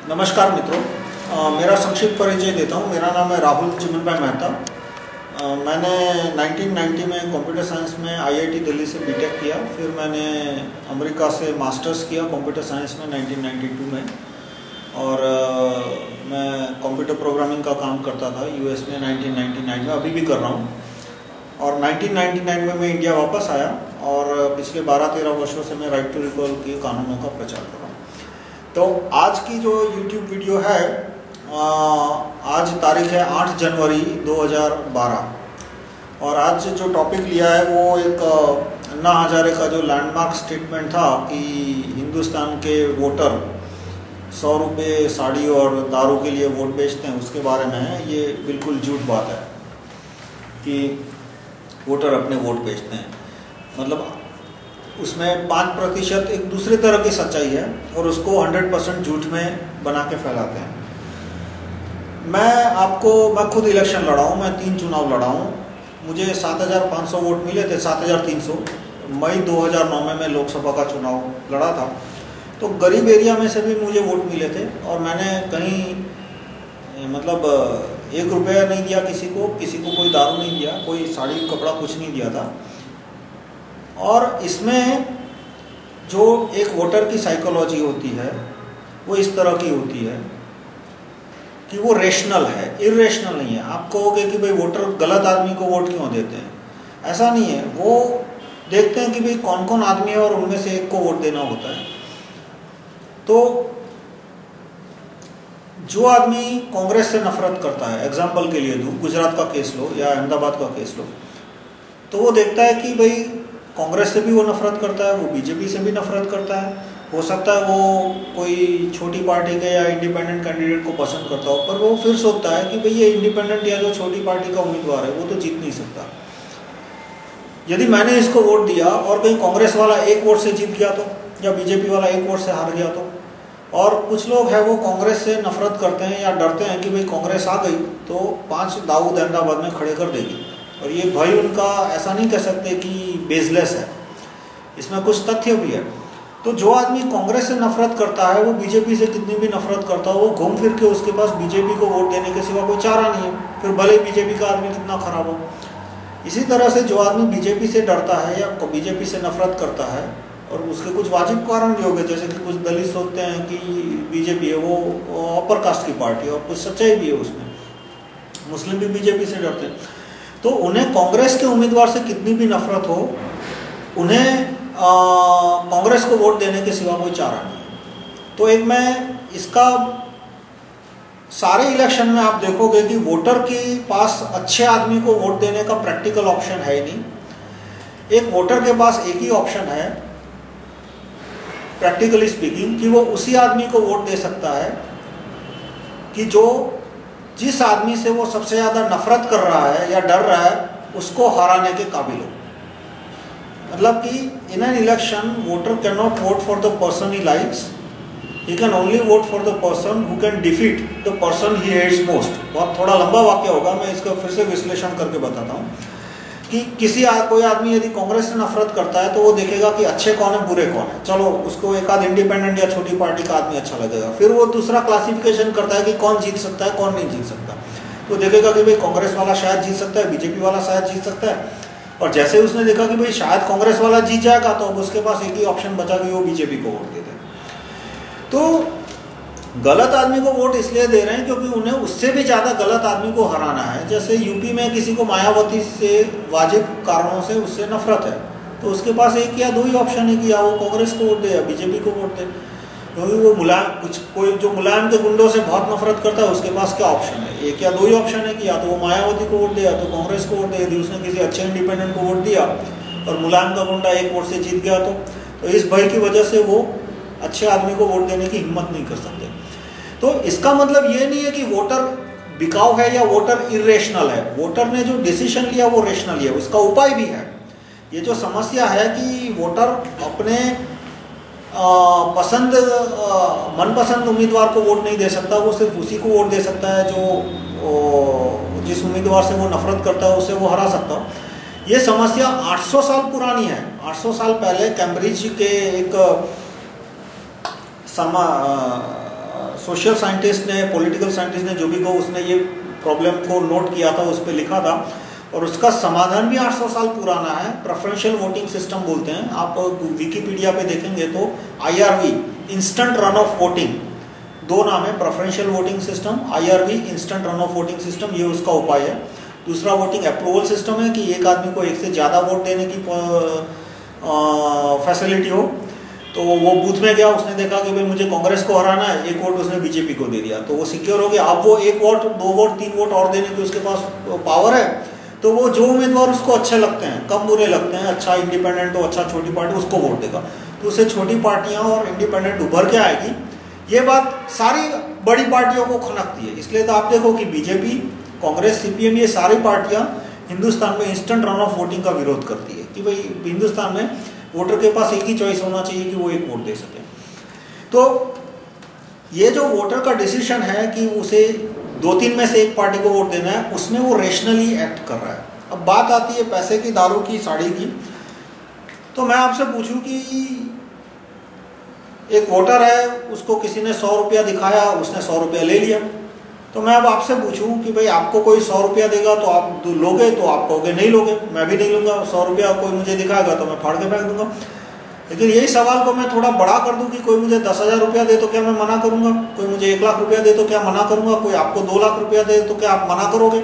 नमस्कार मित्रों, मेरा संक्षिप्त परिचय देता हूँ। मेरा नाम है राहुल चिमन भाई मेहता। मैंने 1990 में कंप्यूटर साइंस में आईआईटी दिल्ली से बीटेक किया। फिर मैंने अमेरिका से मास्टर्स किया कंप्यूटर साइंस में 1992 में। और मैं कंप्यूटर प्रोग्रामिंग का काम करता था यूएस में 1999 में, अभी भी कर रहा हूँ। और 1999 में मैं इंडिया वापस आया और पिछले 12-13 वर्षों से मैं राइट टू रिकॉल के कानूनों का प्रचार कर रहा हूँ। तो आज की जो YouTube वीडियो है, आज तारीख है 8 जनवरी 2012 और आज जो टॉपिक लिया है वो एक अन्ना हजारे का जो लैंडमार्क स्टेटमेंट था कि हिंदुस्तान के वोटर 100 रुपये साड़ी और दारू के लिए वोट बेचते हैं, उसके बारे में है। ये बिल्कुल झूठ बात है कि वोटर अपने वोट बेचते हैं। मतलब उसमें 5% एक दूसरे तरह की सच्चाई है और उसको 100% झूठ में बना के फैलाते हैं। मैं खुद इलेक्शन लड़ा हूँ, मैं 3 चुनाव लड़ा हूँ। मुझे 7,500 वोट मिले थे, 7,300। मई 2009 में मैं लोकसभा का चुनाव लड़ा था। तो गरीब एरिया में से भी मुझे वोट मिले थे और मैंने कहीं मतलब 1 रुपया नहीं दिया किसी को कोई दारू नहीं दिया, कोई साड़ी कपड़ा कुछ नहीं दिया था। और इसमें जो एक वोटर की साइकोलॉजी होती है वो इस तरह की होती है कि वो रेशनल है, इरेशनल नहीं है। आप कहोगे कि भाई वोटर गलत आदमी को वोट क्यों देते हैं, ऐसा नहीं है। वो देखते हैं कि भाई कौन कौन आदमी है और उनमें से एक को वोट देना होता है। तो जो आदमी कांग्रेस से नफरत करता है, एग्जाम्पल के लिए दूँ, गुजरात का केस लो या अहमदाबाद का केस लो, तो वो देखता है कि भाई कांग्रेस से भी वो नफरत करता है, वो बीजेपी से भी नफरत करता है। हो सकता है वो कोई छोटी पार्टी के या इंडिपेंडेंट कैंडिडेट को पसंद करता हो, पर वो फिर सोचता है कि भाई ये इंडिपेंडेंट या जो छोटी पार्टी का उम्मीदवार है वो तो जीत नहीं सकता। यदि मैंने इसको वोट दिया और कहीं कांग्रेस वाला 1 वोट से जीत गया तो, या बीजेपी वाला 1 वोट से हार गया तो। और कुछ लोग हैं वो कांग्रेस से नफरत करते हैं या डरते हैं कि भाई कांग्रेस आ गई तो 5 दाऊद अहमदाबाद में खड़े कर देगी। और ये भय उनका ऐसा नहीं कह सकते कि बेसलेस है, इसमें कुछ तथ्य भी है। तो जो आदमी कांग्रेस से नफरत करता है वो बीजेपी से कितनी भी नफरत करता हो, वो घूम फिर के उसके पास बीजेपी को वोट देने के सिवा कोई चारा नहीं है, फिर भले बीजेपी का आदमी कितना खराब हो। इसी तरह से जो आदमी बीजेपी से डरता है या बीजेपी से नफरत करता है, और उसके कुछ वाजिब कारण भी हो गए, जैसे कि कुछ दलित सोचते हैं कि बीजेपी है वो अपर कास्ट की पार्टी है, और कुछ सच्चाई भी है उसमें। मुस्लिम भी बीजेपी से डरते हैं। तो उन्हें कांग्रेस के उम्मीदवार से कितनी भी नफरत हो, उन्हें कांग्रेस को वोट देने के सिवा कोई चारा नहीं है। तो एक मैं इसका सारे इलेक्शन में आप देखोगे कि वोटर के पास अच्छे आदमी को वोट देने का प्रैक्टिकल ऑप्शन है ही नहीं। एक वोटर के पास एक ही ऑप्शन है, प्रैक्टिकली स्पीकिंग, कि वो उसी आदमी को वोट दे सकता है कि जिस आदमी से वो सबसे ज़्यादा नफरत कर रहा है या डर रहा है उसको हराने के काबिल हो। मतलब कि in an election voter can not vote for the person he likes, he can only vote for the person who can defeat the person he hates most. बहुत थोड़ा लंबा वाक्य होगा, मैं इसका फिर से विश्लेषण करके बताता हूँ कि कोई आदमी यदि कांग्रेस से नफरत करता है तो वो देखेगा कि अच्छे कौन है बुरे कौन है, चलो उसको एक आध इंडिपेंडेंट या छोटी पार्टी का आदमी अच्छा लगेगा। फिर वो दूसरा क्लासिफिकेशन करता है कि कौन जीत सकता है कौन नहीं जीत सकता। तो देखेगा कि भाई कांग्रेस वाला शायद जीत सकता है, बीजेपी वाला शायद जीत सकता है। और जैसे उसने देखा कि भाई शायद कांग्रेस वाला जीत जाएगा तो अब उसके पास एक ही ऑप्शन बचा कि वो बीजेपी को वोट दे दे। तो गलत आदमी को वोट इसलिए दे रहे हैं क्योंकि उन्हें उससे भी ज़्यादा गलत आदमी को हराना है। जैसे यूपी में किसी को मायावती से वाजिब कारणों से उससे नफरत है, तो उसके पास एक या 2 ही ऑप्शन है कि या वो कांग्रेस को वोट दे या बीजेपी को वोट दे। क्योंकि वो कोई जो मुलायम के गुंडों से बहुत नफरत करता है उसके पास क्या ऑप्शन है, 1 या 2 ही ऑप्शन है कि या तो वो मायावती को वोट दे या तो कांग्रेस को वोट दे। यदि उसने किसी अच्छे इंडिपेंडेंट को वोट दिया और मुलायम का गुंडा 1 वोट से जीत गया तो इस भय की वजह से वो अच्छे आदमी को वोट देने की हिम्मत नहीं कर सकते। तो इसका मतलब ये नहीं है कि वोटर बिकाऊ है या वोटर इरेशनल है। वोटर ने जो डिसीजन लिया वो रेशनल है, उसका उपाय भी है। ये जो समस्या है कि वोटर अपने मनपसंद उम्मीदवार को वोट नहीं दे सकता, वो सिर्फ उसी को वोट दे सकता है जो जिस उम्मीदवार से वो नफरत करता है उसे वो हरा सकता है। ये समस्या 800 साल पुरानी है। 800 साल पहले कैम्ब्रिज के एक सोशल साइंटिस्ट ने, पॉलिटिकल साइंटिस्ट ने, जो भी को उसने ये प्रॉब्लम को नोट किया था, उस पर लिखा था और उसका समाधान भी 800 साल पुराना है। प्रेफरेंशियल वोटिंग सिस्टम बोलते हैं। आप विकिपीडिया पे देखेंगे तो IRV, instant run of voting, दो नाम है, preferential voting system, IRV, instant run of voting system, ये उसका उपाय है। दूसरा वोटिंग अप्रूवल सिस्टम है कि एक आदमी को एक से ज़्यादा वोट देने की फैसिलिटी हो। तो वो बूथ में गया, उसने देखा कि भाई मुझे कांग्रेस को हराना है, एक वोट उसने बीजेपी को दे दिया, तो वो सिक्योर हो गया। अब वो एक वोट, दो वोट, तीन वोट और देने की उसके पास पावर है, तो वो जो उम्मीदवार उसको अच्छे लगते हैं, कम बुरे लगते हैं, अच्छा इंडिपेंडेंट हो, अच्छा छोटी पार्टी, उसको वोट देगा। तो उससे छोटी पार्टियां और इंडिपेंडेंट उभर के आएगी। ये बात सारी बड़ी पार्टियों को खनकती है। इसलिए तो आप देखो कि बीजेपी, कांग्रेस, CPM, ये सारी पार्टियां हिंदुस्तान में इंस्टेंट रन ऑफ वोटिंग का विरोध करती है कि भाई हिंदुस्तान में वोटर के पास एक ही चॉइस होना चाहिए कि वो एक वोट दे सके। तो ये जो वोटर का डिसीजन है कि उसे 2-3 में से एक पार्टी को वोट देना है, उसमें वो रेशनली एक्ट कर रहा है। अब बात आती है पैसे की, दारू की, साड़ी की। तो मैं आपसे पूछूं कि एक वोटर है, उसको किसी ने 100 रुपया दिखाया, उसने 100 रुपया ले लिया। तो मैं अब आपसे पूछूं कि भाई आपको कोई 100 रुपया देगा तो आप लोगे, तो आप कहोगे नहीं लोगे, मैं भी नहीं लूंगा। 100 रुपया कोई मुझे दिखाएगा तो मैं फाड़ के फेंक दूंगा। लेकिन यही सवाल को मैं थोड़ा बड़ा कर दूं कि कोई मुझे 10,000 रुपया दे तो क्या मैं मना करूंगा? कोई मुझे 1 लाख रुपया दे तो क्या मना करूंगा? कोई आपको 2 लाख रुपया दे तो क्या आप मना करोगे?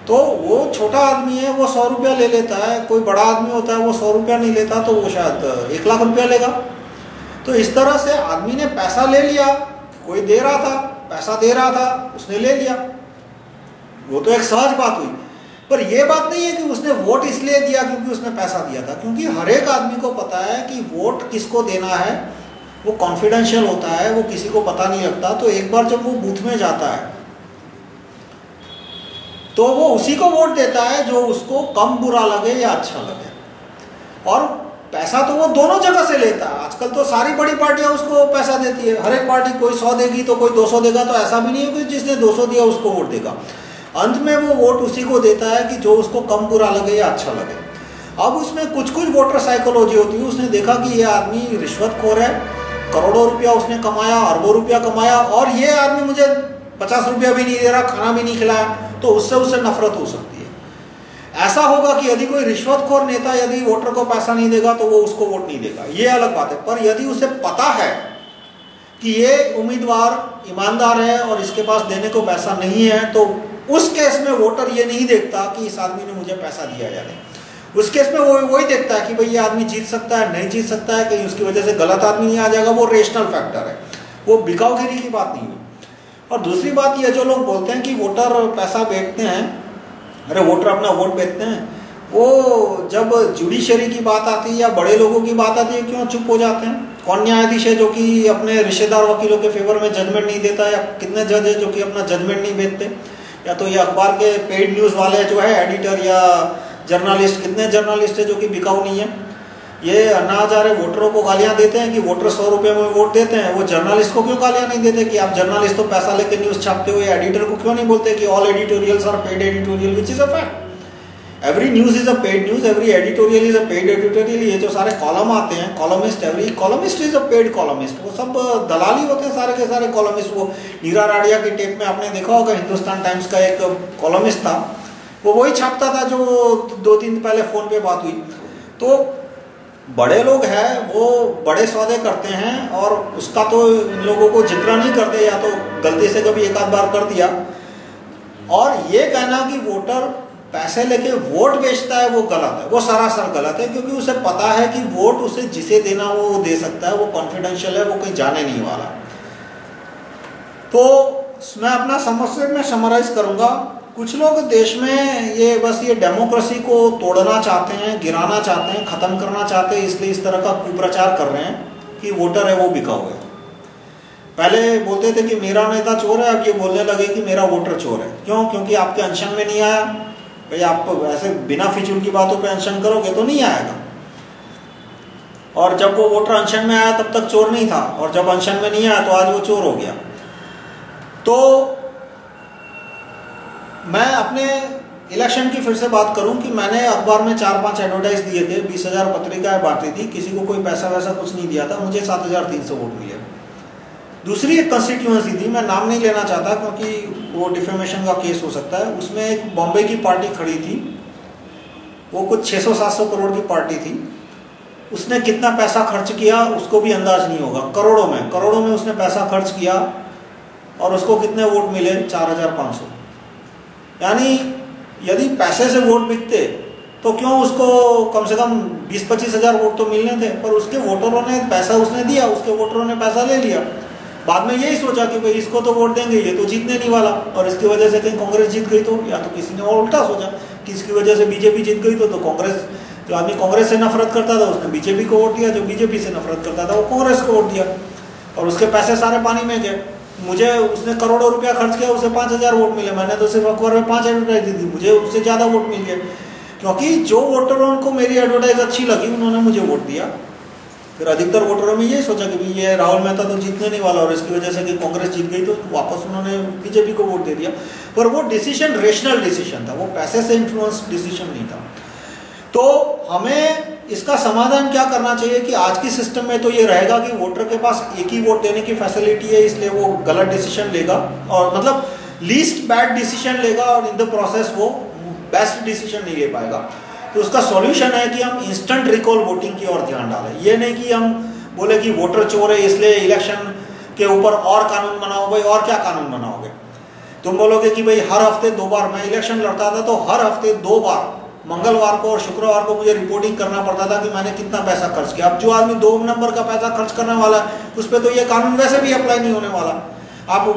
तो वो छोटा आदमी है, वो 100 रुपया ले लेता है। कोई बड़ा आदमी होता है, वो 100 रुपया नहीं लेता, तो वो शायद 1 लाख रुपया लेगा। तो इस तरह से आदमी ने पैसा ले लिया, कोई दे रहा था, पैसा दे रहा था, उसने ले लिया। वो तो एक सहज बात हुई। पर यह बात नहीं है कि उसने वोट इसलिए दिया क्योंकि उसने पैसा दिया था, क्योंकि हर एक आदमी को पता है कि वोट किसको देना है, वो कॉन्फिडेंशियल होता है, वो किसी को पता नहीं लगता। तो एक बार जब वो बूथ में जाता है तो वो उसी को वोट देता है जो उसको कम बुरा लगे या अच्छा लगे। और पैसा तो वो दोनों जगह से लेता है। आजकल तो सारी बड़ी पार्टियां उसको पैसा देती है। हर एक पार्टी, कोई 100 देगी तो कोई 200 देगा, तो ऐसा भी नहीं है कि जिसने 200 दिया उसको वोट देगा। अंत में वो वोट उसी को देता है कि जो उसको कम बुरा लगे या अच्छा लगे। अब उसमें कुछ कुछ वोटर साइकोलॉजी होती है। उसने देखा कि ये आदमी रिश्वतखोर है, करोड़ों रुपया उसने कमाया, अरबों रुपया कमाया, और ये आदमी मुझे 50 रुपया भी नहीं दे रहा, खाना भी नहीं खिलाया, तो उससे उसे नफरत हो सकती है। ऐसा होगा कि यदि कोई रिश्वतखोर नेता यदि वोटर को पैसा नहीं देगा तो वो उसको वोट नहीं देगा, ये अलग बात है। पर यदि उसे पता है कि ये उम्मीदवार ईमानदार है और इसके पास देने को पैसा नहीं है, तो उस केस में वोटर ये नहीं देखता कि इस आदमी ने मुझे पैसा दिया या नहीं। उस केस में वो वही देखता है कि भाई ये आदमी जीत सकता है, नहीं जीत सकता है, कहीं उसकी वजह से गलत आदमी नहीं आ जाएगा। वो रेशनल फैक्टर है, वो बिकाऊगिरी की बात नहीं हुई। और दूसरी बात ये, जो लोग बोलते हैं कि वोटर पैसा बेचते हैं, अरे वोटर अपना वोट बेचते हैं, वो जब जुडिशरी की बात आती है या बड़े लोगों की बात आती है क्यों चुप हो जाते हैं? कौन न्यायाधीश है जो कि अपने रिश्तेदार वकीलों के फेवर में जजमेंट नहीं देता? या कितने जज है जो कि अपना जजमेंट नहीं बेचते? या तो ये अखबार के पेड न्यूज़ वाले जो है एडिटर या जर्नलिस्ट, कितने जर्नलिस्ट है जो कि बिकाऊ नहीं है? ये अन्ना हजारे वोटरों को गालियां देते हैं कि वोटर 100 रुपये में वोट देते हैं, वो जर्नलिस्ट को क्यों गालियां नहीं देते कि आप जर्नलिस्ट तो पैसा लेके न्यूज़ छापते हो? या एडिटर को क्यों नहीं बोलते कि all editorials are paid editorial, which is a fact. Every news is a paid news, every editorial is a paid editorial. ये जो सारे कॉलम आते हैं, columnist, every columnist is a paid columnist. वो सब दलाली होते हैं सारे के सारे कॉलमिस्ट। वो नीरा राडिया की टेप में आपने देखा होगा, हिंदुस्तान टाइम्स का एक कॉलमिस्ट था, वो वही छापता था जो 2-3 दिन पहले फ़ोन पे बात हुई। तो बड़े लोग हैं, वो बड़े सौदे करते हैं और उसका तो इन लोगों को जिक्र नहीं करते, या तो गलती से कभी एक आध बार कर दिया। और ये कहना कि वोटर पैसे लेके वोट बेचता है, वो गलत है, वो सरासर गलत है। क्योंकि उसे पता है कि वोट उसे जिसे देना हो वो दे सकता है, वो कॉन्फिडेंशियल है, वो कहीं जाने नहीं वाला। तो मैं अपना समस्या में समराइज करूंगा। कुछ लोग देश में ये बस ये डेमोक्रेसी को तोड़ना चाहते हैं, गिराना चाहते हैं, ख़त्म करना चाहते हैं, इसलिए इस तरह का कुप्रचार कर रहे हैं कि वोटर है वो बिकाऊ है। पहले बोलते थे कि मेरा नेता चोर है, अब ये बोलने लगे कि मेरा वोटर चोर है। क्यों? क्योंकि आपके अनशन में नहीं आया। भाई आप ऐसे बिना फिजूल की बातों पे अनशन करोगे तो नहीं आएगा। और जब वो वोटर अनशन में आया तब तक चोर नहीं था, और जब अनशन में नहीं आया तो आज वो चोर हो गया। तो मैं अपने इलेक्शन की फिर से बात करूं कि मैंने अखबार में 4-5 एडवर्टाइज दिए थे, 20,000 पत्रिकाएं बांटी थी, किसी को कोई पैसा वैसा कुछ नहीं दिया था, मुझे 7,300 वोट मिले। दूसरी एक कंस्टिट्यूएंसी थी, मैं नाम नहीं लेना चाहता क्योंकि वो डिफेमेशन का केस हो सकता है, उसमें एक बॉम्बे की पार्टी खड़ी थी, वो कुछ 600-700 करोड़ की पार्टी थी। उसने कितना पैसा खर्च किया उसको भी अंदाज नहीं होगा, करोड़ों में उसने पैसा खर्च किया और उसको कितने वोट मिले? 4500। यानी यदि पैसे से वोट बिकते तो क्यों उसको कम से कम 20-25 हज़ार वोट तो मिलने थे, पर उसके वोटरों ने पैसा उसने दिया, उसके वोटरों ने पैसा ले लिया। बाद में यही सोचा कि भाई इसको तो वोट देंगे, ये तो जीतने नहीं वाला, और इसकी वजह से कहीं कांग्रेस जीत गई तो, या तो किसी ने और उल्टा सोचा कि इसकी वजह से बीजेपी जीत गई तो कांग्रेस, जो आदमी कांग्रेस से नफरत करता था उसने बीजेपी को वोट दिया, जो बीजेपी से नफरत करता था वो कांग्रेस को वोट दिया, और उसके पैसे सारे पानी में गए। मुझे उसने करोड़ों रुपया खर्च किया, उसे 5000 वोट मिले, मैंने तो सिर्फ अखबार में 5 एडवर्टाइज दी थी, मुझे उससे ज़्यादा वोट मिल गए, क्योंकि जो वोटरों को मेरी एडवर्टाइज अच्छी लगी उन्होंने मुझे वोट दिया। फिर अधिकतर वोटरों में यही सोचा कि भाई ये राहुल मेहता तो जीतने नहीं वाला, और इसकी वजह से कि कांग्रेस जीत गई तो वापस उन्होंने बीजेपी को वोट दे दिया। पर वो डिसीजन रेशनल डिसीजन था, वो पैसे से इन्फ्लुएंस डिसीजन नहीं था। तो हमें इसका समाधान क्या करना चाहिए कि आज की सिस्टम में तो ये रहेगा कि वोटर के पास एक ही वोट देने की फैसिलिटी है, इसलिए वो गलत डिसीजन लेगा, और मतलब लीस्ट बैड डिसीजन लेगा, और इन द प्रोसेस वो बेस्ट डिसीजन नहीं ले पाएगा। तो उसका सॉल्यूशन है कि हम इंस्टेंट रिकॉल वोटिंग की ओर ध्यान डालें। ये नहीं कि हम बोले कि वोटर चोर है इसलिए इलेक्शन के ऊपर और कानून बनाओ। भाई और क्या कानून बनाओगे? तुम बोलोगे कि भाई हर हफ्ते 2 बार, मैं इलेक्शन लड़ता था तो हर हफ्ते 2 बार मंगलवार को और शुक्रवार को मुझे रिपोर्टिंग करना पड़ता था कि मैंने कितना पैसा खर्च किया। अब जो आदमी 2 नंबर का पैसा खर्च करने वाला है उस पर तो ये कानून वैसे भी अप्लाई नहीं होने वाला। आप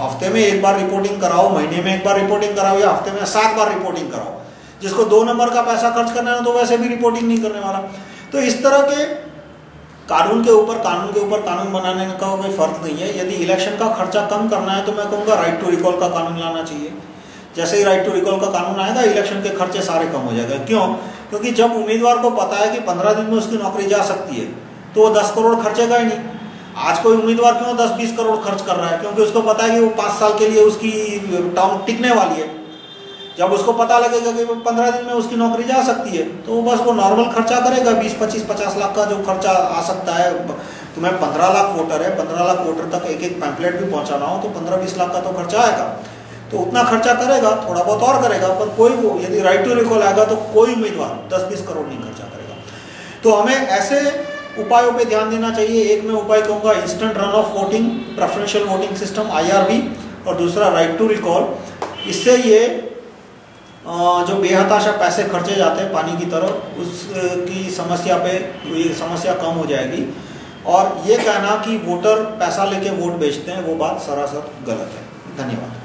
हफ्ते में 1 बार रिपोर्टिंग कराओ, महीने में 1 बार रिपोर्टिंग कराओ, या हफ्ते में 7 बार रिपोर्टिंग कराओ। जिसको 2 नंबर का पैसा खर्च करना है तो वैसे भी रिपोर्टिंग नहीं करने वाला। तो इस तरह के कानून के ऊपर कानून बनाने का कोई फर्क नहीं है। यदि इलेक्शन का खर्चा कम करना है तो मैं कहूँगा राइट टू रिकॉल का कानून लाना चाहिए। जैसे ही राइट टू रिकॉल का कानून आएगा इलेक्शन के खर्चे सारे कम हो जाएगा। क्यों? क्योंकि जब उम्मीदवार को पता है कि 15 दिन में उसकी नौकरी जा सकती है तो वो 10 करोड़ खर्चेगा ही नहीं। आज कोई उम्मीदवार क्यों 10-20 करोड़ खर्च कर रहा है? क्योंकि उसको पता है कि वो 5 साल के लिए उसकी टर्म टिकने वाली है। जब उसको पता लगेगा कि 15 दिन में उसकी नौकरी जा सकती है तो बस वो नॉर्मल खर्चा करेगा। 20-25-50 लाख का जो खर्चा आ सकता है, तुम्हें 15 लाख वोटर है, 15 लाख वोटर तक एक पैम्पलेट भी पहुंचाना हो तो 15-20 लाख का तो खर्चा आएगा। तो उतना खर्चा करेगा, थोड़ा बहुत और करेगा, पर कोई वो यदि राइट टू रिकॉल आएगा तो कोई उम्मीदवार 10-20 करोड़ नहीं खर्चा करेगा। तो हमें ऐसे उपायों पे ध्यान देना चाहिए। एक मैं उपाय कहूँगा instant run of voting, preferential voting system IRV, और दूसरा राइट टू रिकॉल। इससे ये जो बेहताशा पैसे खर्चे जाते हैं पानी की तरह, उसकी समस्या पे ये समस्या कम हो जाएगी। और ये कहना कि वोटर पैसा लेके वोट बेचते हैं वो बात सरासर गलत है। धन्यवाद।